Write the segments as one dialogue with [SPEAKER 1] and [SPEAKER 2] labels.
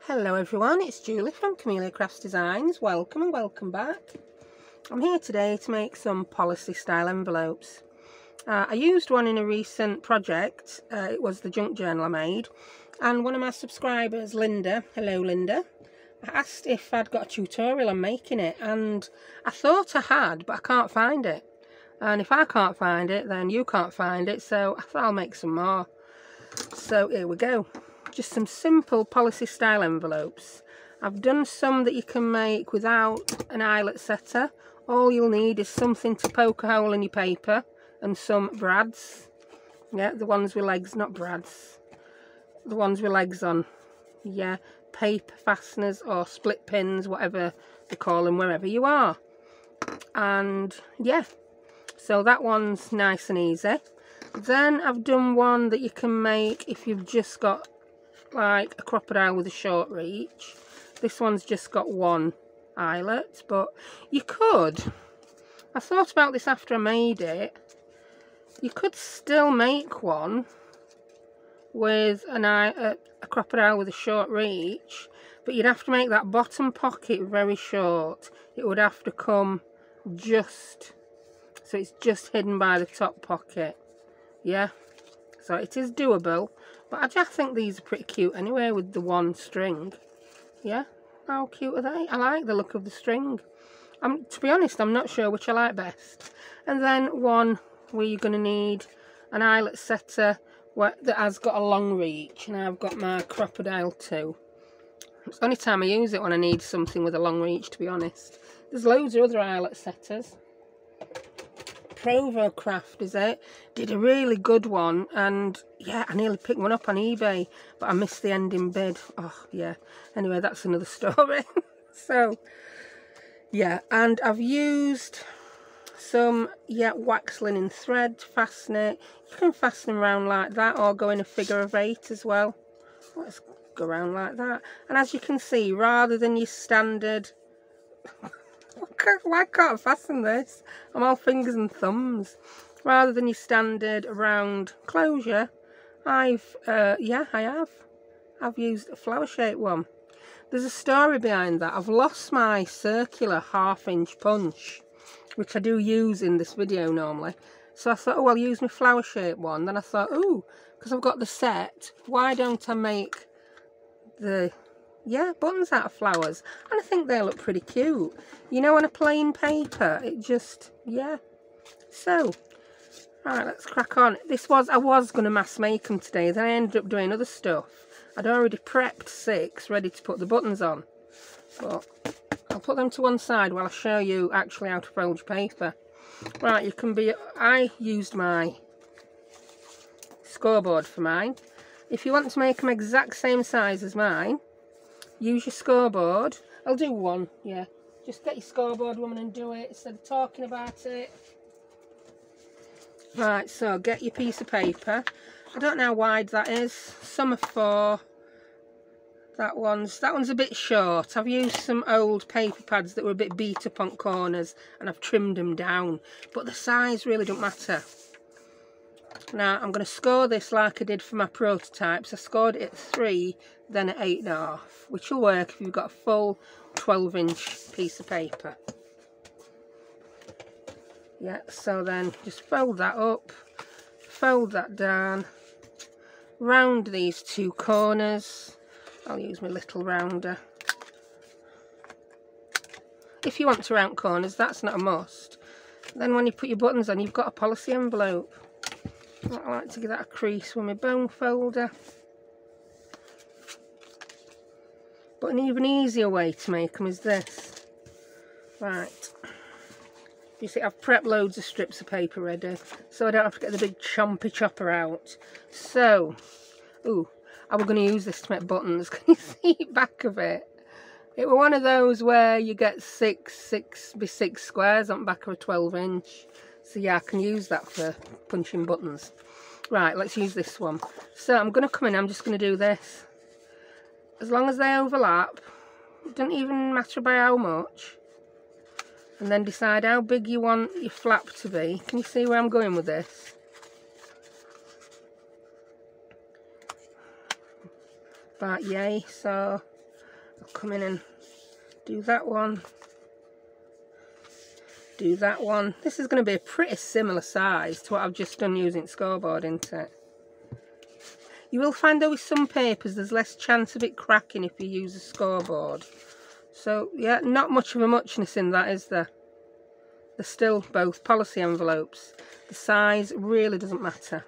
[SPEAKER 1] Hello everyone, it's Julie from Camelia Crafts Designs. Welcome and welcome back. I'm here today to make some policy style envelopes. I used one in a recent project. It was the junk journal I made, and one of my subscribers, Linda, hello Linda, asked if I'd got a tutorial on making it, and I thought I had, but I can't find it. And if I can't find it, then you can't find it, so I thought I'll make some more. So here we go. Just some simple policy style envelopes. I've done some that you can make without an eyelet setter. All you'll need is something to poke a hole in your paper and some brads. Yeah, the ones with legs, not brads. The ones with legs on. Yeah, paper fasteners or split pins, whatever they call them, wherever you are. And yeah, so that one's nice and easy. Then I've done one that you can make if you've just got like a crocodile with a short reach. This one's just got one eyelet, but you could, I thought about this after I made it, you could still make one with a crocodile with a short reach, but you'd have to make that bottom pocket very short. It would have to come just, so it's just hidden by the top pocket. Yeah, so it is doable, but I just think these are pretty cute anyway with the one string. Yeah, how cute are they? I like the look of the string. To be honest, I'm not sure which I like best. And then one where you're going to need an eyelet setter that has got a long reach, and I've got my crocodile too. It's the only time I use it when I need something with a long reach, to be honest. There's loads of other eyelet setters. Provo Craft is it, did a really good one, and yeah, I nearly picked one up on eBay, but I missed the ending bid. Oh yeah, anyway, that's another story. So yeah, and I've used some wax linen thread to fasten it. You can fasten them around like that or go in a figure of 8 as well. Let's go around like that, and as you can see, rather than your standard why can't I fasten this? I'm all fingers and thumbs. Rather than your standard round closure, I've used a flower shaped one. There's a story behind that. I've lost my circular 1/2 inch punch, which I do use in this video normally. So I thought, oh, I'll use my flower shaped one. Then I thought, oh, because I've got the set, why don't I make the buttons out of flowers? And I think they look pretty cute, you know, on a plain paper. It just, yeah. So right, let's crack on. I was going to mass make them today, then I ended up doing other stuff. I'd already prepped 6 ready to put the buttons on, but I'll put them to one side while I show you actually how to fold your paper. Right, I used my scoreboard for mine. If you want to make them exact same size as mine, use your scoreboard. I'll do one, yeah. Just get your scoreboard, woman, and do it instead of talking about it. Right, so get your piece of paper. I don't know how wide that is. Some are 4. That one's a bit short. I've used some old paper pads that were a bit beat up on corners, and I've trimmed them down. But the size really don't matter. Now I'm going to score this like I did for my prototypes. I scored it at 3, then at 8.5, which will work if you've got a full 12-inch piece of paper. Yeah, so then just fold that up, fold that down, round these 2 corners. I'll use my little rounder. If you want to round corners, that's not a must. Then when you put your buttons on, you've got a policy envelope. I like to give that a crease with my bone folder. But an even easier way to make them is this. Right. You see, I've prepped loads of strips of paper ready, so I don't have to get the big chompy chopper out. So, ooh, I was going to use this to make buttons. Can you see the back of it? It was one of those where you get 6 by 6 squares on the back of a 12-inch. So yeah, I can use that for punching buttons. Right, let's use this one. So I'm going to come in, I'm just going to do this. As long as they overlap, it doesn't even matter by how much. And then decide how big you want your flap to be. Can you see where I'm going with this? About yay, so I'll come in and do that one. Do that one. This is going to be a pretty similar size to what I've just done using scoreboard, isn't it? You will find though with some papers there's less chance of it cracking if you use a scoreboard. So yeah, not much of a muchness in that, is there? They're still both policy envelopes. The size really doesn't matter.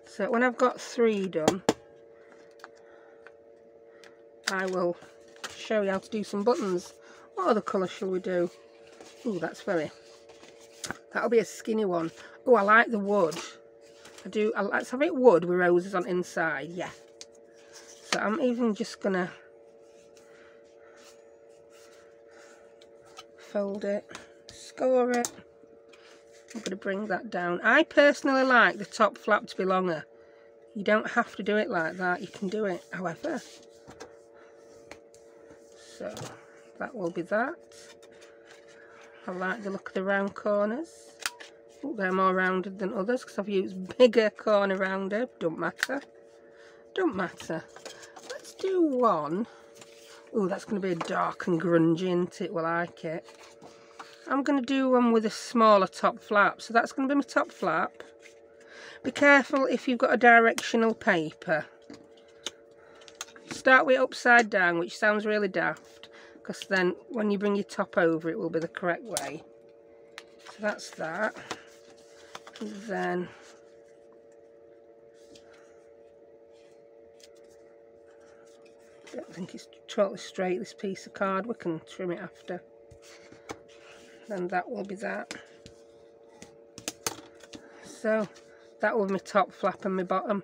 [SPEAKER 1] So when I've got 3 done, I will show you how to do some buttons. What other colour shall we do? Oh, that'll be a skinny one. Oh, I like the wood. Let's have it wood with roses on inside, yeah. So I'm even just gonna fold it, score it. I'm gonna bring that down. I personally like the top flap to be longer. You don't have to do it like that, you can do it however. So that will be that. I like the look of the round corners. Oh, they're more rounded than others because I've used bigger corner rounder. Don't matter. Don't matter. Let's do one. Oh, that's going to be dark and grungy, isn't it? Well, I like it. I'm going to do one with a smaller top flap. So that's going to be my top flap. Be careful if you've got a directional paper. Start with it upside down, which sounds really daft, because then when you bring your top over it will be the correct way. So that's that. And then I don't think it's totally straight, this piece of card. We can trim it after. Then that will be that. So that will be my top flap and my bottom.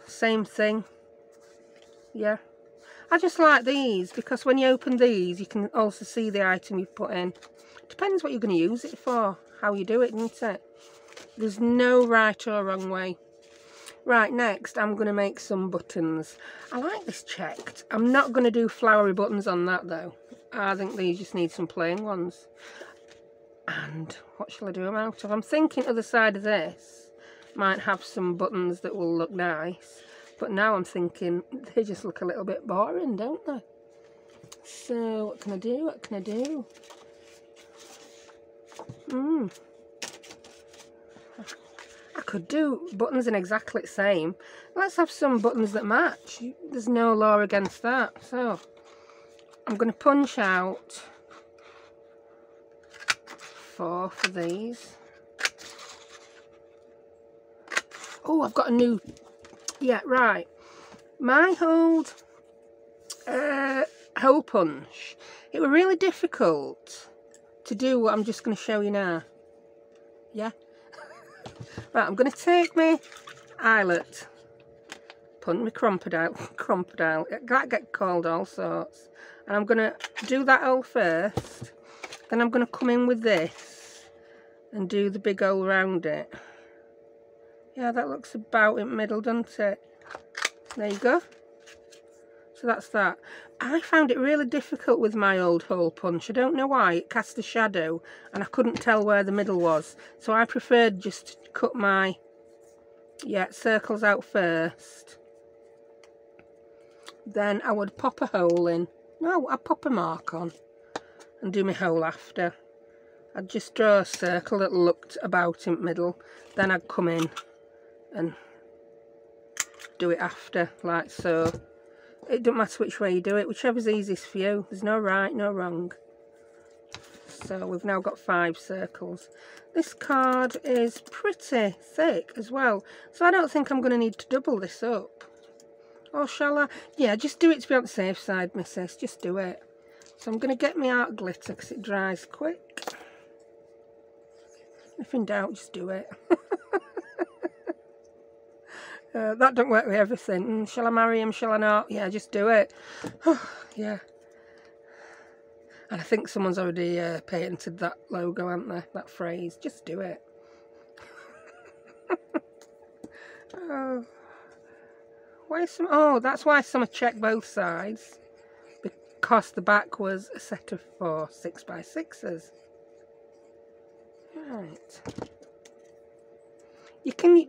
[SPEAKER 1] Same thing. Yeah. I just like these because when you open these you can also see the item you've put in. Depends what you're going to use it for, how you do it, isn't it? There's no right or wrong way. Right, next I'm going to make some buttons. I like this checked. I'm not going to do flowery buttons on that though. I think these just need some plain ones. And what shall I do them out of? I'm thinking other side of this might have some buttons that will look nice. But now I'm thinking they just look a little bit boring, don't they? So what can I do? What can I do? I could do buttons in exactly the same. Let's have some buttons that match. There's no law against that. So I'm going to punch out 4 for these. Oh, I've got a new... Yeah, right. My old hole punch, it was really difficult to do what I'm just going to show you now. Yeah? Right, I'm going to take my eyelet, punch my crocodile, that get called all sorts, and I'm going to do that hole first, then I'm going to come in with this and do the big hole round it. Yeah, that looks about in the middle, doesn't it? There you go. So that's that. I found it really difficult with my old hole punch. I don't know why. It cast a shadow and I couldn't tell where the middle was. So I preferred just to cut my circles out first. Then I would pop a hole in. No, I'd pop a mark on and do my hole after. I'd just draw a circle that looked about in the middle. Then I'd come in and do it after, like so. It doesn't matter which way you do it, whichever's easiest for you. There's no right, no wrong. So we've now got 5 circles. This card is pretty thick as well, so I don't think I'm going to need to double this up. Or shall I? Yeah, just do it to be on the safe side, missus. Just do it. So I'm going to get my art glitter because it dries quick. If in doubt, just do it. That don't work with everything. Shall I marry him? Shall I not? Yeah, just do it. Yeah. And I think someone's already patented that logo, haven't they? That phrase. Just do it. Oh, that's why some are checked both sides. Because the back was a set of 4 6x6s. Right. You can...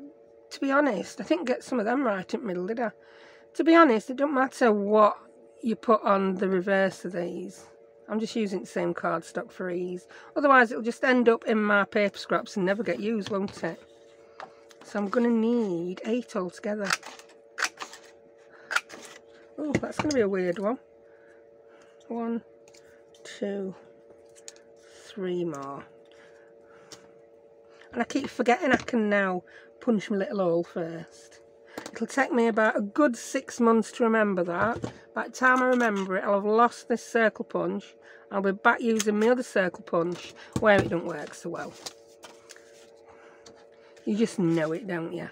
[SPEAKER 1] To be honest, I didn't get some of them right in the middle, did I? To be honest, it don't matter what you put on the reverse of these. I'm just using the same cardstock for ease. Otherwise, it'll just end up in my paper scraps and never get used, won't it? So I'm going to need 8 altogether. Oh, that's going to be a weird one. 1, 2, 3 more. And I keep forgetting I can now punch my little hole first. It'll take me about a good 6 months to remember that. By the time I remember it, I'll have lost this circle punch. I'll be back using my other circle punch where it don't work so well. You just know it, don't you?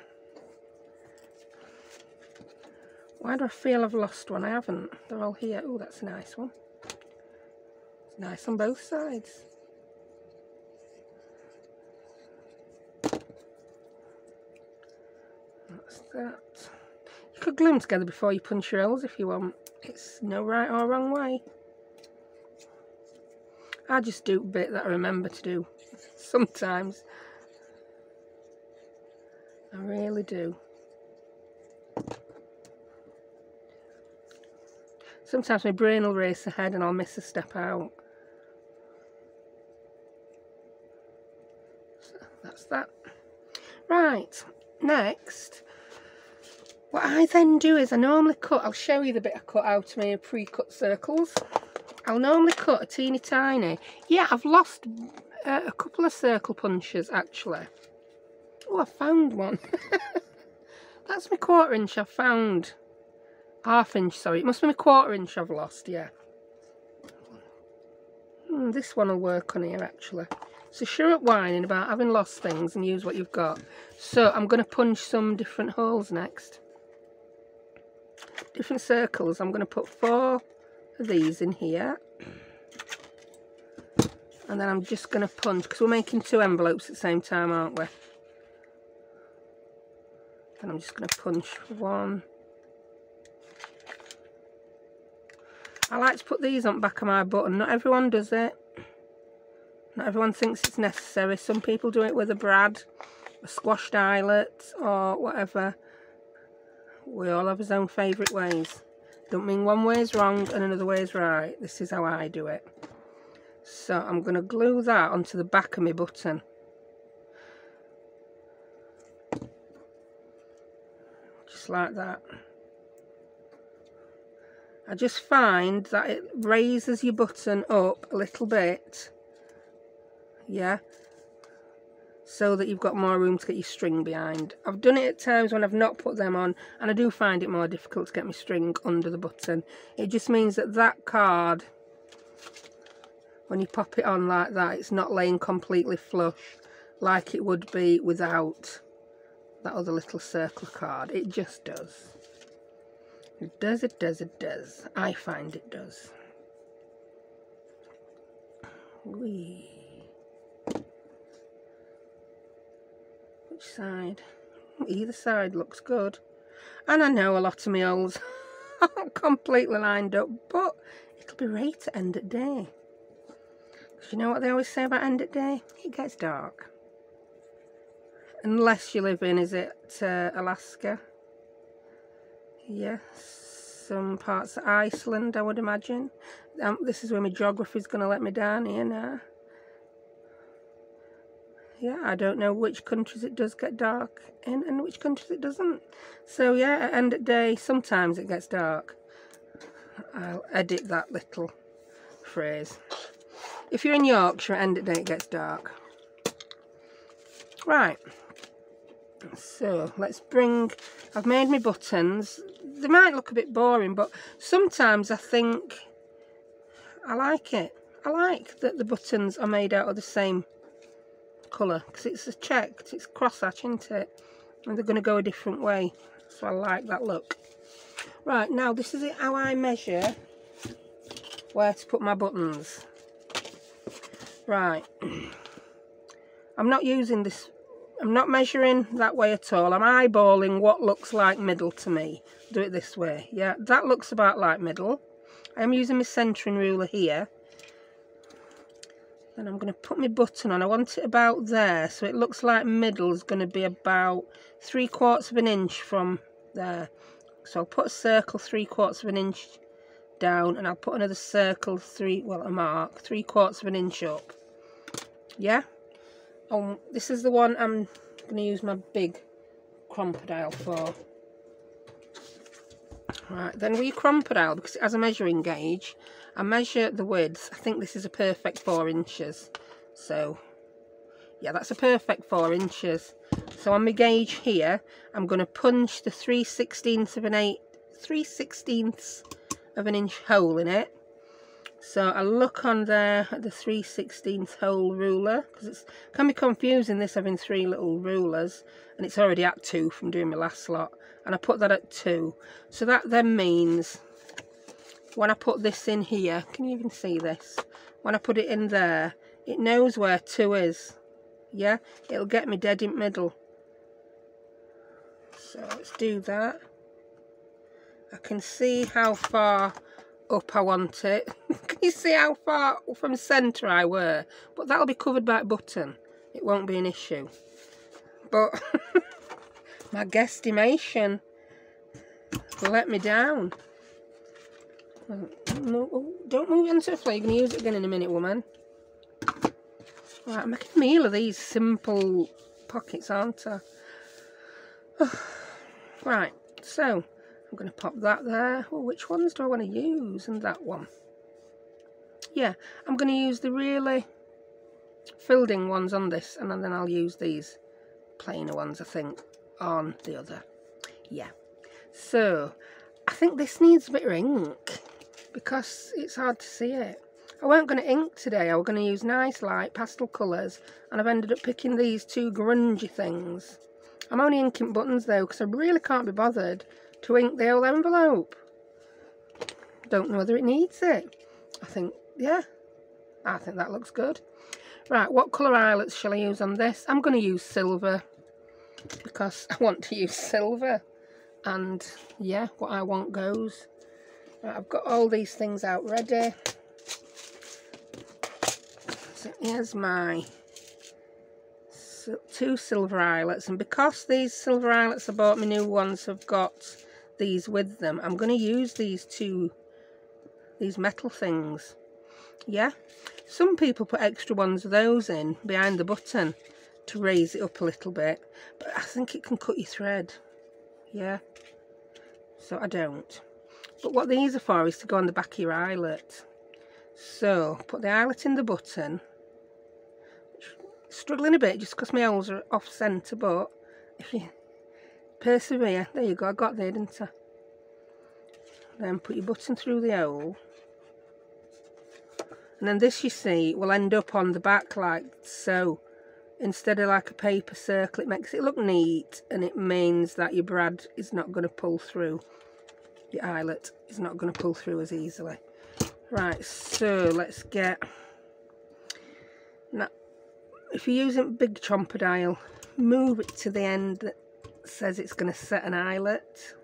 [SPEAKER 1] Why do I feel I've lost one? I haven't. They're all here. Oh, that's a nice one. It's nice on both sides. That's that. You could glue them together before you punch your holes if you want. It's no right or wrong way. I just do a bit that I remember to do sometimes. I really do. Sometimes my brain will race ahead and I'll miss a step out. So that's that. Right, next, what I then do is I normally cut, I'll show you the bit I cut out of my pre-cut circles. I'll normally cut a teeny tiny. Yeah, I've lost a couple of circle punches actually. Oh, I found one. That's my 1/4 inch I've found. 1/2 inch, sorry. It must be my 1/4 inch I've lost, yeah. This one will work on here actually. So sure up whining about having lost things and use what you've got. So I'm going to punch some different holes next. Different circles. I'm going to put 4 of these in here. And then I'm just going to punch, because we're making 2 envelopes at the same time, aren't we? And I'm just going to punch 1. I like to put these on the back of my button. Not everyone does it. Not everyone thinks it's necessary. Some people do it with a brad, a squashed eyelet, or whatever. We all have his own favourite ways. Don't mean one way is wrong and another way is right. This is how I do it. So I'm going to glue that onto the back of my button. Just like that. I just find that it raises your button up a little bit. Yeah. So that you've got more room to get your string behind. I've done it at times when I've not put them on, and I do find it more difficult to get my string under the button. It just means that that card, when you pop it on like that, it's not laying completely flush like it would be without that other little circle card. It just does. It does, it does, it does. I find it does. Whee. Which side? Either side looks good. And I know a lot of my holes aren't completely lined up, but it'll be right at end of day. Because you know what they always say about end of day? It gets dark. Unless you live in, is it Alaska? Yeah, some parts of Iceland, I would imagine. This is where my geography's going to let me down here now. Yeah, I don't know which countries it does get dark in and which countries it doesn't. So yeah, at end of day, sometimes it gets dark. I'll edit that little phrase. If you're in Yorkshire, at end of day it gets dark. Right. So let's bring, I've made my buttons. They might look a bit boring, but sometimes I think I like it. I like that the buttons are made out of the same colour, because it's a checked, it's crosshatch, isn't it? And they're going to go a different way, so I like that look. Right, now this is how I measure where to put my buttons. Right, I'm not using this, I'm not measuring that way at all. I'm eyeballing what looks like middle to me. Do it this way. Yeah, that looks about like middle. I'm using my centering ruler here. And I'm going to put my button on. I want it about there, so it looks like middle is going to be about 3/4 of an inch from there. So I'll put a circle 3/4 of an inch down, and I'll put another circle a mark 3/4 of an inch up. Yeah. This is the one I'm going to use my big crocodile for. Right, then with your crocodile, because it has a measuring gauge, I measure the width. I think this is a perfect 4 inches. So yeah, that's a perfect 4 inches. So on my gauge here, I'm going to punch the 3/16 of an inch hole in it. So I look on there at the 3/16 hole ruler, because it can be confusing, this having 3 little rulers, and it's already at 2 from doing my last lot, and I put that at 2. So that then means when I put this in here, can you even see this? When I put it in there, it knows where 2 is. Yeah, it'll get me dead in the middle. So let's do that. I can see how far up I want it. Can you see how far from centre I were? But that'll be covered by a button. It won't be an issue. But my guesstimation let me down. No, don't move into the floor. You're going to use it again in a minute, woman. Right, I'm making a meal of these simple pockets, aren't I? Right, so I'm going to pop that there. Oh, which ones do I want to use? And that one. Yeah, I'm going to use the really filled-in ones on this, and then I'll use these plainer ones, I think, on the other. Yeah. So I think this needs a bit of ink because it's hard to see it. I weren't going to ink today. I was going to use nice light pastel colours, and I've ended up picking these 2 grungy things. I'm only inking buttons though, because I really can't be bothered to ink the whole envelope. Don't know whether it needs it. I think, yeah, I think that looks good. Right, what colour eyelets shall I use on this? I'm going to use silver, because I want to use silver. And yeah, what I want goes. Right, I've got all these things out ready. So here's my 2 silver eyelets, and because these silver eyelets I bought, my new ones have got these with them, I'm going to use these metal things. Yeah, some people put extra ones of those in behind the button to raise it up a little bit, but I think it can cut your thread. Yeah, so I don't. But what these are for is to go on the back of your eyelet. So put the eyelet in the button. Struggling a bit just because my holes are off centre, but if you persevere, there you go, I got there, didn't I? Then put your button through the hole, and then this, you see, will end up on the back like so. Instead of like a paper circle, it makes it look neat, and it means that your brad is not going to pull through. Your eyelet is not going to pull through as easily. Right, so let's get... Now, if you're using big chomper dial, move it to the end that says it's going to set an eyelet.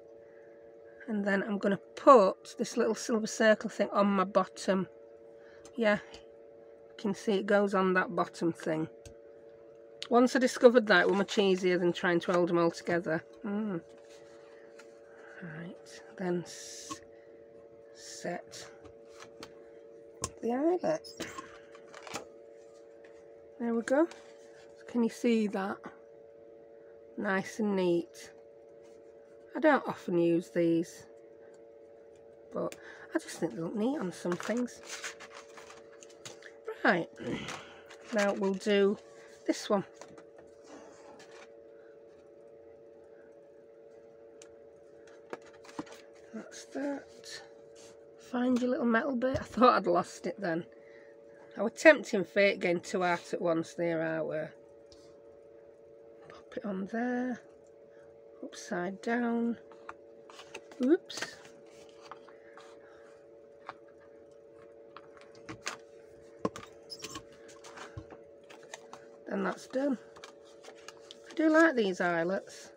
[SPEAKER 1] And then I'm going to put this little silver circle thing on my bottom. Yeah, you can see it goes on that bottom thing. Once I discovered that, it was much easier than trying to hold them all together. Right, then set the eyelet. There we go. Can you see that? Nice and neat. I don't often use these, but I just think they look neat on some things. Right, now we'll do this one. That's that. Find your little metal bit. I thought I'd lost it then. I was tempting fate getting 2 out at once there, I were. Pop it on there. Upside down. Oops. Then that's done. I do like these eyelets.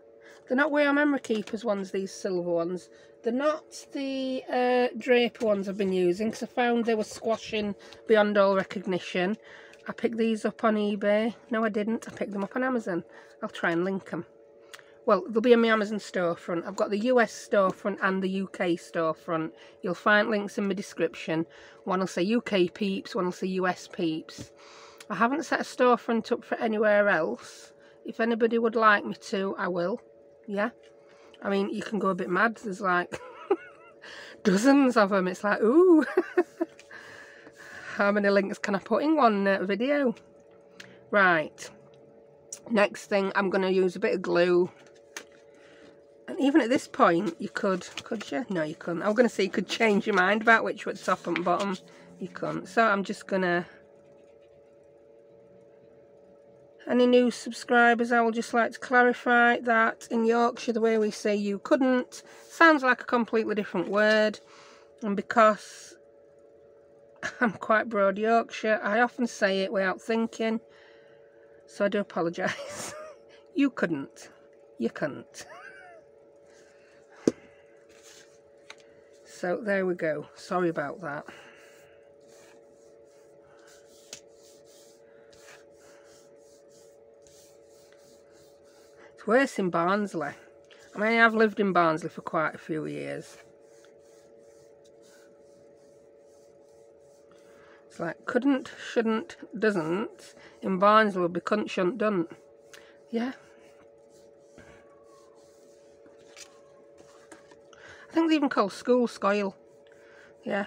[SPEAKER 1] They're not Way On Memory Keepers ones, these silver ones. They're not the Draper ones I've been using, because I found they were squashing beyond all recognition. I picked these up on eBay. No, I didn't. I picked them up on Amazon. I'll try and link them. well, there'll be a my Amazon storefront. I've got the US storefront and the UK storefront. You'll find links in my description. One will say UK peeps, one will say US peeps. I haven't set a storefront up for anywhere else. If anybody would like me to, I will. Yeah. I mean, you can go a bit mad. There's like dozens of them. It's like, ooh. How many links can I put in one video? Right. Next thing, I'm going to use a bit of glue. And even at this point, you could you? No, you couldn't. I'm going to say you could change your mind about which was top and bottom. You couldn't. So I'm just going to... Any new subscribers, I will just like to clarify that in Yorkshire, the way we say you couldn't sounds like a completely different word. And because I'm quite broad Yorkshire, I often say it without thinking. So I do apologise. You couldn't. You couldn't. So there we go. Sorry about that. It's worse in Barnsley. I mean, I've lived in Barnsley for quite a few years. It's like couldn't, shouldn't, doesn't. In Barnsley would be couldn't, shouldn't, don't. Yeah. I think they even call school scoil. Yeah.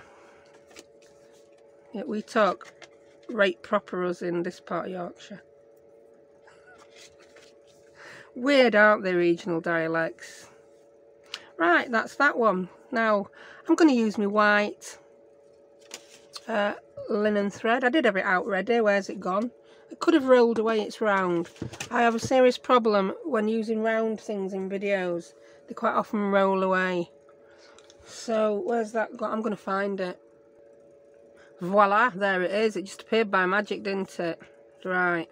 [SPEAKER 1] Yeah, we talk right proper us in this part of Yorkshire. Weird, aren't they, regional dialects? Right, that's that one. Now, I'm going to use my white linen thread. I did have it out ready. Where's it gone? It could have rolled away. It's round. I have a serious problem when using round things in videos. They quite often roll away. So, where's that gone? I'm going to find it. Voila, there it is. It just appeared by magic, didn't it? Right.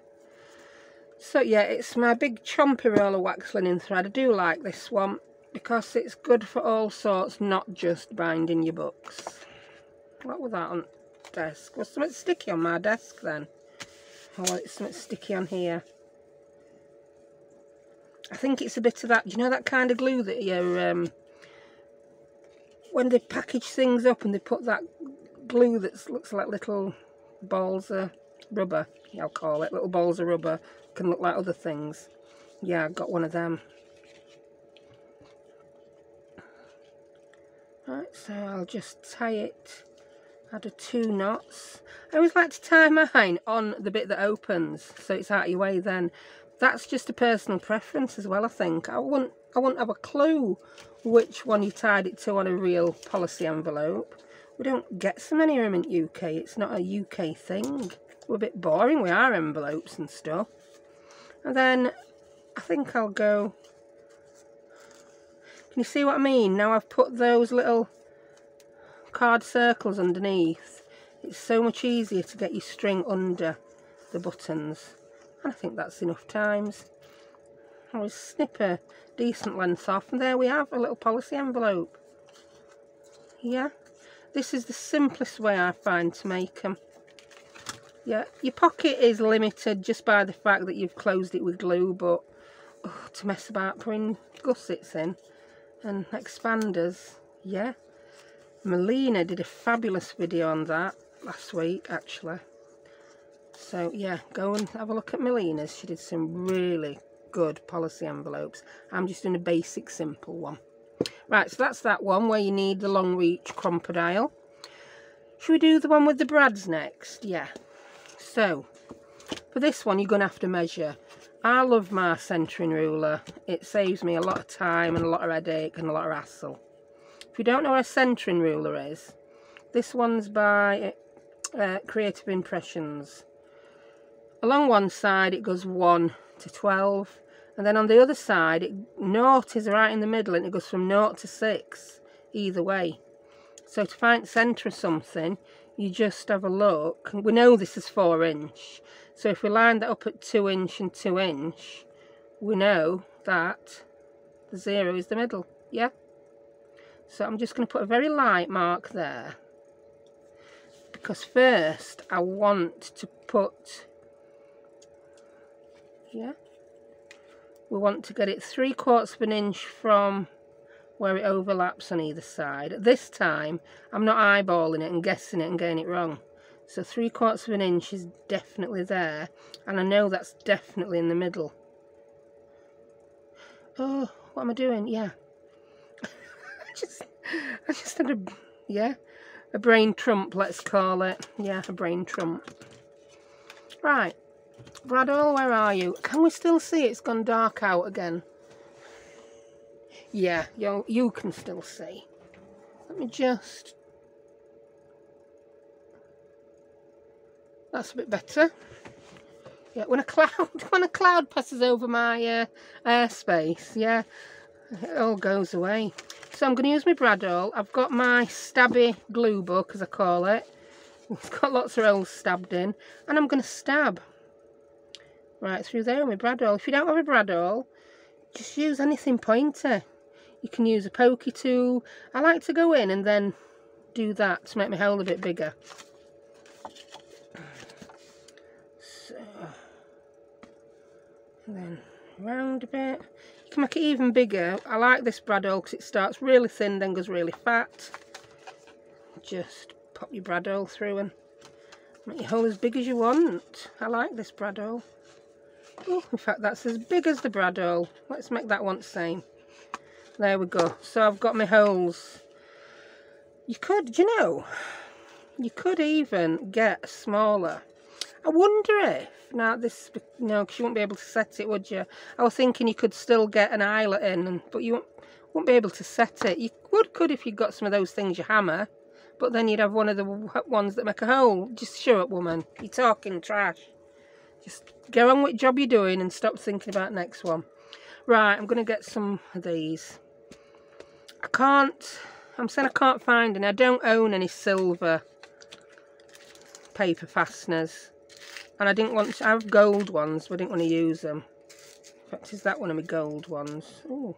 [SPEAKER 1] So yeah, it's my big chompy roll of wax linen thread. I do like this one because it's good for all sorts, not just binding your books. What was that on desk? Was something sticky on my desk then? Oh, it's something sticky on here. I think it's a bit of that, do you know that kind of glue that you when they package things up and they put that glue that looks like little balls of rubber, I'll call it, little balls of rubber. Can look like other things. Yeah, I've got one of them. Right, so I'll just tie it. Add 2 knots. I always like to tie mine on the bit that opens, so it's out of your way then. That's just a personal preference as well, I think. I wouldn't have a clue which one you tied it to on a real policy envelope. We don't get so many of them in UK. It's not a UK thing. We're a bit boring with our envelopes and stuff. And then I think I'll go... Can you see what I mean? Now I've put those little card circles underneath. It's so much easier to get your string under the buttons. And I think that's enough times. I'll just snip a decent length off, and there we have a little policy envelope. Yeah, this is the simplest way I find to make them. Yeah, your pocket is limited just by the fact that you've closed it with glue, but to mess about putting gussets in and expanders, yeah. Melina did a fabulous video on that last week, actually. So, yeah, go and have a look at Melina's. She did some really good policy envelopes. I'm just doing a basic, simple one. Right, so that's that one where you need the long reach crocodile. Should we do the one with the brads next? Yeah. So, for this one, you're going to have to measure. I love my centering ruler. It saves me a lot of time and a lot of headache and a lot of hassle. If you don't know what a centering ruler is, this one's by Creative Impressions. Along one side, it goes 1 to 12. And then on the other side, 0 is right in the middle, and it goes from 0 to 6, either way. So to find the centre of something, you just have a look. We know this is 4 inch. So if we line that up at 2 inch and 2 inch, we know that the 0 is the middle. Yeah? So I'm just going to put a very light mark there. Because first, I want to put... Yeah? we want to get it 3/4 of an inch from where it overlaps on either side. This time I'm not eyeballing it and guessing it and getting it wrong. So 3/4 of an inch is definitely there, and I know that's definitely in the middle. Oh, what am I doing? Yeah. I just had a brain trump, let's call it. Yeah, a brain trump. Right, Bradall, where are you? Can we still see it's gone dark out again? Yeah, you can still see. Let me just... That's a bit better. Yeah, when a cloud passes over my airspace, yeah, it all goes away. So I'm going to use my Bradall. I've got my stabby glue book, as I call it. It's got lots of holes stabbed in, and I'm going to stab right through there with my Bradall. If you don't have a Bradall, just use anything pointy. You can use a pokey tool. I like to go in and then do that to make my hole a bit bigger. So, and then round a bit. You can make it even bigger. I like this Bradall because it starts really thin, then goes really fat. Just pop your Bradall through and make your hole as big as you want. I like this Bradall. Oh, in fact, that's as big as the Bradall. Let's make that one the same. There we go. So I've got my holes. You could, you know, you could even get smaller. I wonder if, now this, no, because you wouldn't be able to set it, would you? I was thinking you could still get an eyelet in, but you wouldn't be able to set it. You could if you got some of those things you hammer, but then you'd have one of the ones that make a hole. Just shut up, woman. You're talking trash. Just go on with the job you're doing and stop thinking about the next one. Right, I'm going to get some of these. I'm saying I can't find any. I don't own any silver paper fasteners. And I didn't want to, I have gold ones, but I didn't want to use them. In fact, is that one of my gold ones? Oh.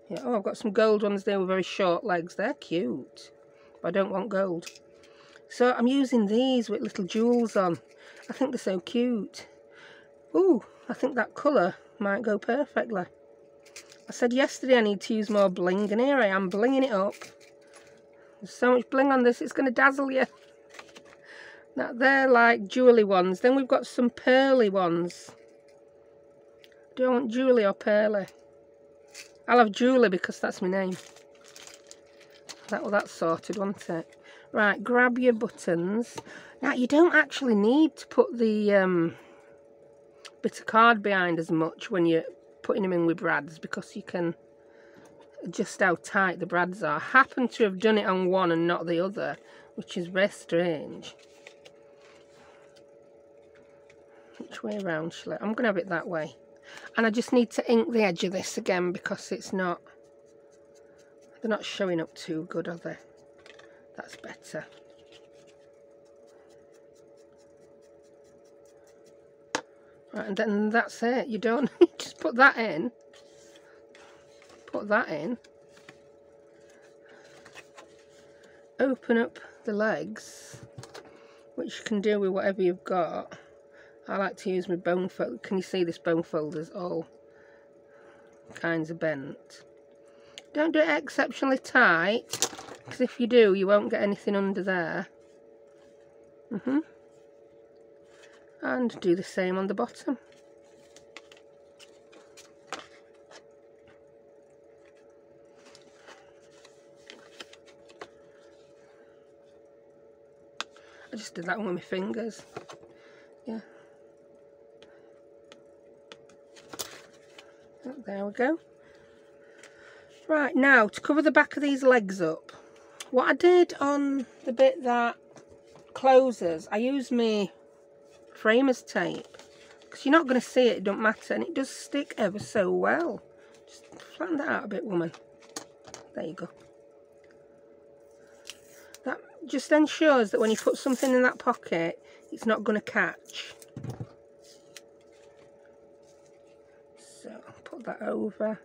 [SPEAKER 1] Yeah, oh, I've got some gold ones there with very short legs. They're cute. But I don't want gold. So I'm using these with little jewels on. I think they're so cute. Ooh, I think that colour might go perfectly. I said yesterday I need to use more bling, and here I am blinging it up. There's so much bling on this, it's going to dazzle you. Now, they're like jewelly ones. Then we've got some pearly ones. Do I want jewelly or pearly? I'll have jewelly because that's my name. That's sorted, won't it? Right, grab your buttons. Now, you don't actually need to put the bit of card behind as much when you're putting them in with brads, because you can adjust how tight the brads are. I happen to have done it on one and not the other, which is very strange. Which way around shall I? I'm going to have it that way. And I just need to ink the edge of this again because it's not... They're not showing up too good, are they? That's better. Right, and then that's it. You don't just put that in. Put that in. Open up the legs, which you can do with whatever you've got. I like to use my bone fold. Can you see this bone folder's all kinds of bent? Don't do it exceptionally tight, because if you do, you won't get anything under there. And do the same on the bottom. I just did that one with my fingers. Yeah. There we go. Right, now to cover the back of these legs up, what I did on the bit that closes, I used my framer's tape, because you're not going to see it, it don't matter, and it does stick ever so well. Just flatten that out a bit, woman. There you go. That just ensures that when you put something in that pocket, it's not going to catch. So I'll put that over.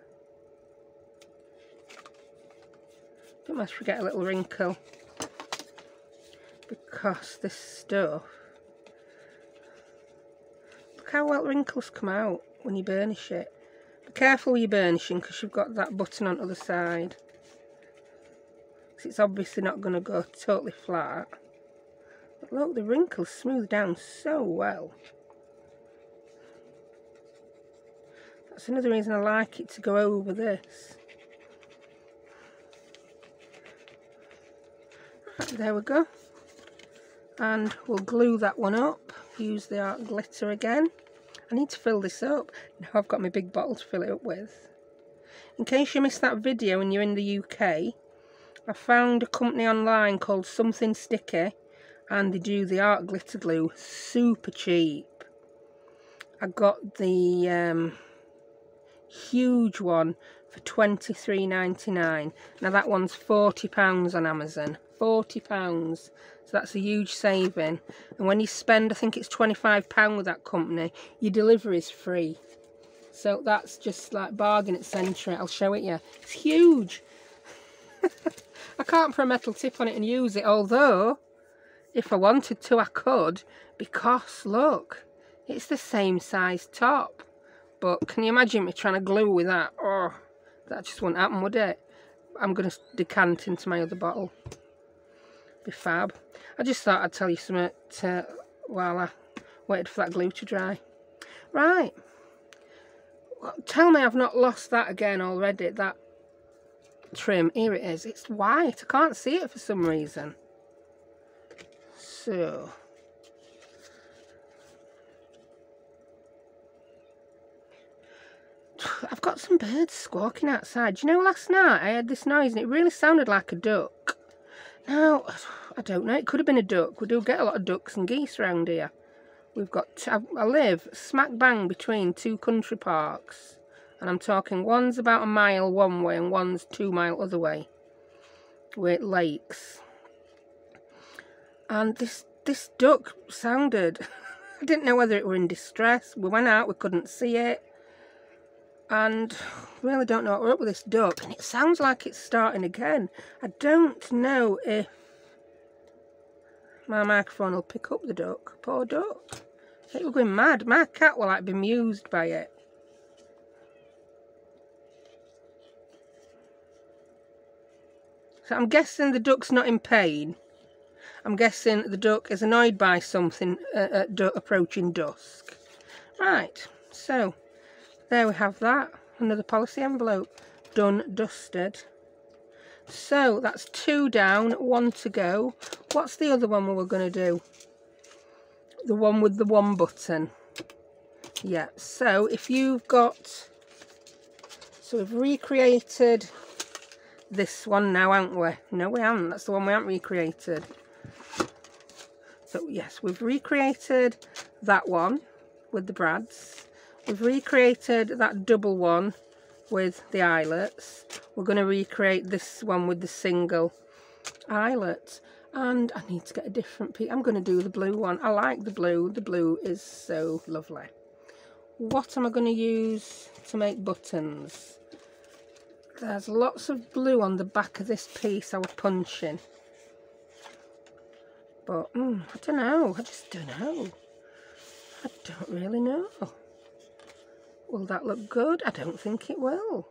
[SPEAKER 1] Don't must forget a little wrinkle, because this stuff, look how well wrinkles come out. when you burnish it. Be careful with your burnishing because you've got that button on the other side. Because it's obviously not going to go totally flat. But look, the wrinkles smooth down so well. That's another reason I like it to go over this. Right, there we go. And we'll glue that one up. Use the art glitter again. I need to fill this up. Now I've got my big bottle to fill it up with. In case you missed that video and you're in the UK, I found a company online called Something Sticky, and they do the art glitter glue super cheap. I got the huge one for £23.99. Now that one's £40 on Amazon. £40. So that's a huge saving. And when you spend, I think it's £25 with that company, your delivery is free. So that's just like bargain at Century. I'll show it you. It's huge. I can't put a metal tip on it and use it, although if I wanted to I could, because look, it's the same size top. But can you imagine me trying to glue with that? Oh, that just wouldn't happen, would it? I'm going to decant into my other bottle. Be fab. I just thought I'd tell you something while I waited for that glue to dry. Right. Tell me I've not lost that again already, that trim. Here it is. It's white. I can't see it for some reason. So... I've got some birds squawking outside. Do you know, last night I heard this noise and it really sounded like a duck. Now, I don't know, it could have been a duck. We do get a lot of ducks and geese around here. We've got, I live smack bang between two country parks. And I'm talking, one's about a mile one way and one's 2 mile other way. With lakes. And this duck sounded, I didn't know whether it were in distress. We went out, we couldn't see it. And really don't know what we're up with this duck, and it sounds like it's starting again. I don't know if my microphone will pick up the duck. Poor duck. I think we're going mad. My cat will like be amused by it. So I'm guessing the duck's not in pain. I'm guessing the duck is annoyed by something approaching dusk. Right, so there we have that. Another policy envelope. Done, dusted. So that's 2 down, 1 to go. What's the other one we were going to do? The one with the 1 button. Yeah, so if you've got... So we've recreated this one now, haven't we? No, we haven't. That's the one we haven't recreated. So yes, we've recreated that one with the brads. We've recreated that double one with the eyelets. We're going to recreate this one with the single eyelet. And I need to get a different piece. I'm going to do the blue one. I like the blue. The blue is so lovely. What am I going to use to make buttons? There's lots of blue on the back of this piece I was punching. But, I don't know. I just don't know. I don't really know. Will that look good? I don't think it will.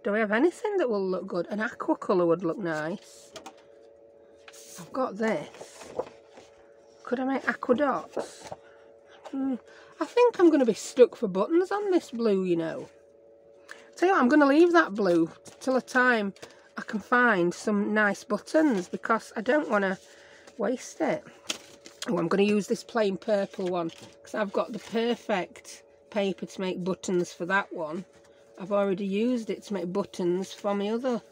[SPEAKER 1] Do we have anything that will look good? An aqua colour would look nice. I've got this. Could I make aqua dots? I think I'm going to be stuck for buttons on this blue, you know. Tell you what, I'm going to leave that blue till a time I can find some nice buttons, because I don't want to waste it. Oh, I'm going to use this plain purple one because I've got the perfect paper to make buttons for that one. I've already used it to make buttons for my other.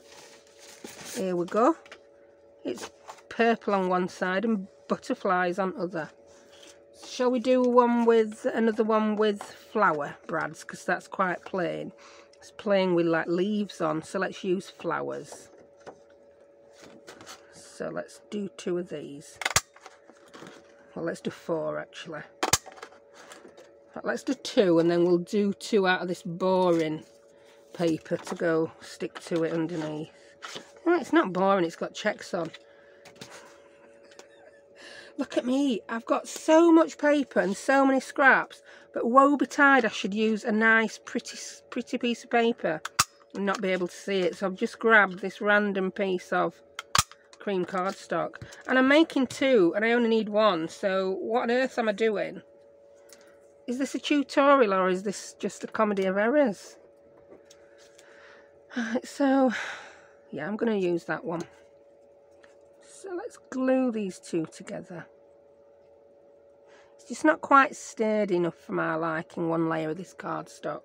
[SPEAKER 1] Here we go. It's purple on one side and butterflies on other. Shall we do one with another one with flower brads, because that's quite plain. It's plain with like leaves on, so let's use flowers. So let's do 2 of these. Well, let's do 4 actually. Let's do 2, and then we'll do 2 out of this boring paper to go stick to it underneath. Well, it's not boring, it's got checks on. Look at me, I've got so much paper and so many scraps, But woe betide, I should use a nice pretty piece of paper and not be able to see it. So I've just grabbed this random piece of cream cardstock, and I'm making 2 and I only need 1. So what on earth am I doing? Is this a tutorial or is this just a comedy of errors? So yeah, I'm going to use that one. So let's glue these 2 together. It's just not quite sturdy enough for my liking, one layer of this cardstock.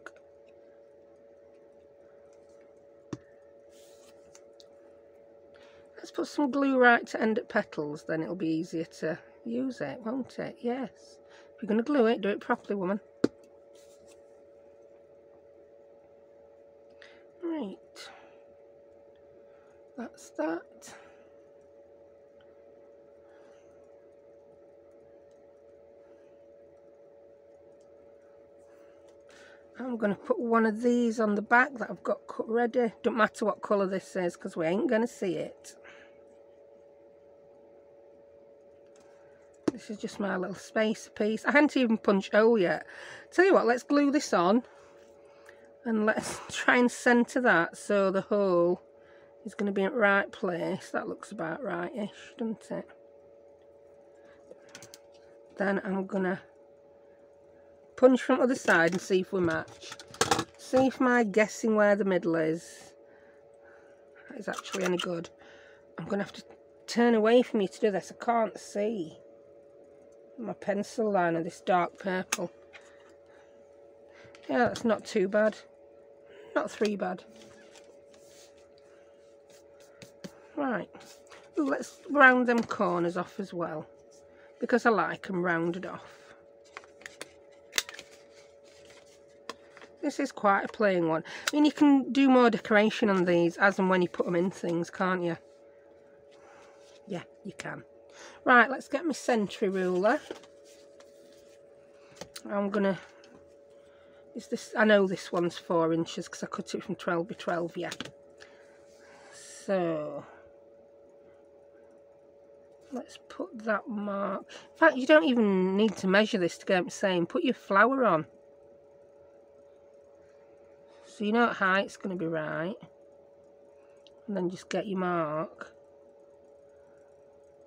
[SPEAKER 1] Let's put some glue right to end at petals, then it'll be easier to use it, won't it? Yes. If you're going to glue it, do it properly, woman. Right. That's that. I'm going to put one of these on the back that I've got cut ready. Don't matter what colour this is because we ain't going to see it. This is just my little spacer piece. I hadn't even punched hole yet. Tell you what, let's glue this on and let's try and centre that so the hole is going to be in the right place. That looks about right-ish, doesn't it? Then I'm going to punch from the other side and see if we match. See if my guessing where the middle is actually any good. I'm going to have to turn away from you to do this. I can't see my pencil line of this dark purple. Yeah, that's not too bad. Not 3 bad. Right. Ooh, let's round them corners off as well, because I like them rounded off. This is quite a plain one. I mean, you can do more decoration on these as and when you put them in things, can't you? Yeah, you can. Right, let's get my century ruler. I'm gonna... Is this... I know this one's 4 inches because I cut it from 12 by 12, yeah. So... let's put that mark... In fact, you don't even need to measure this to get the same. Put your flower on. So you know what height's going to be right. And then just get your mark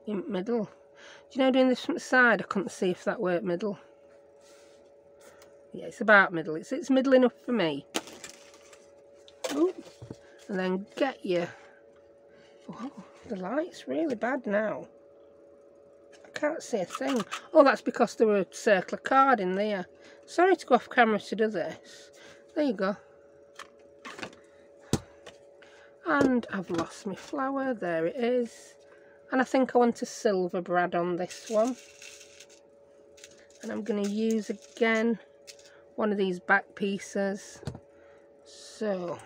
[SPEAKER 1] in the middle. Do you know, doing this from the side, I couldn't see if that worked middle. Yeah, it's about middle. It's middle enough for me. Ooh. And then get your... Oh, the light's really bad now. I can't see a thing. Oh, that's because there were a circle of card in there. Sorry to go off camera to do this. There you go. And I've lost my flower. There it is. And I think I want a silver brad on this one. And I'm going to use again one of these back pieces. So,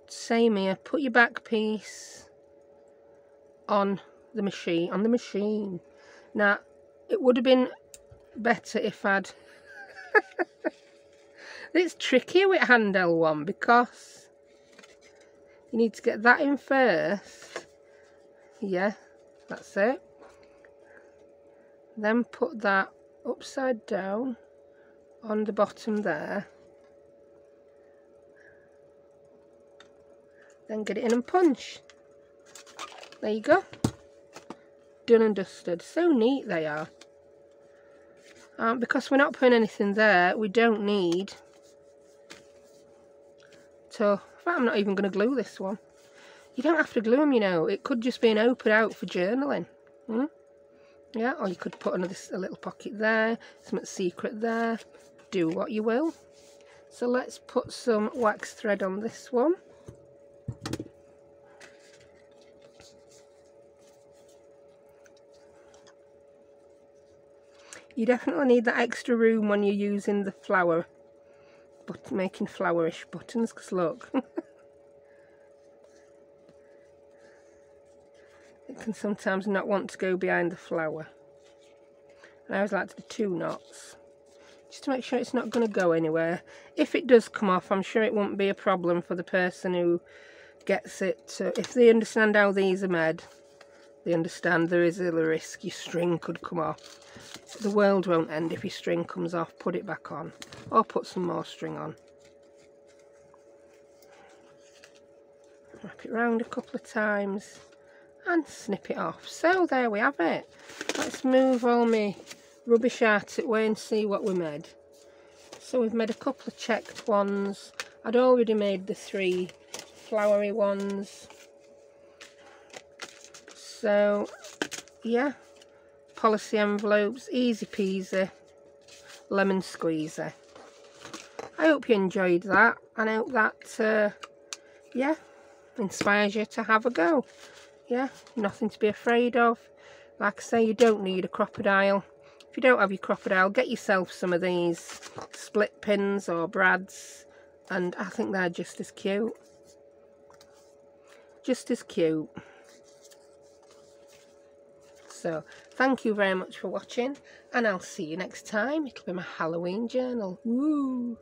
[SPEAKER 1] same here. Put your back piece on the machine. Now, it would have been better if I'd... It's tricky with handheld one because you need to get that in first. Yeah, that's it. Then put that upside down on the bottom there. Then get it in and punch. There you go. Done and dusted. So neat they are. Because we're not putting anything there, we don't need to... In fact, I'm not even going to glue this one. You don't have to glue them, you know. It could just be an open out for journaling. Yeah, or you could put another a little pocket there, something secret there. Do what you will. So let's put some wax thread on this one. You definitely need that extra room when you're using the flower, but making flowerish buttons, because look. It can sometimes not want to go behind the flower. And I always like to do 2 knots, just to make sure it's not going to go anywhere. If it does come off, I'm sure it won't be a problem for the person who gets it. If they understand how these are made, they understand there is a risk your string could come off. The world won't end if your string comes off. Put it back on, or put some more string on. Wrap it round a couple of times and snip it off. So there we have it. Let's move all my rubbish out of the way and see what we made. So we've made a couple of checked ones. I'd already made the 3 flowery ones. So yeah, policy envelopes, easy peasy, lemon squeezy. I hope you enjoyed that, and I hope that yeah, inspires you to have a go. Yeah, nothing to be afraid of. Like I say, you don't need a crocodile. If you don't have your crocodile, get yourself some of these split pins or brads, and I think they're just as cute. Just as cute. So, thank you very much for watching, and I'll see you next time. It'll be my Halloween journal. Woo!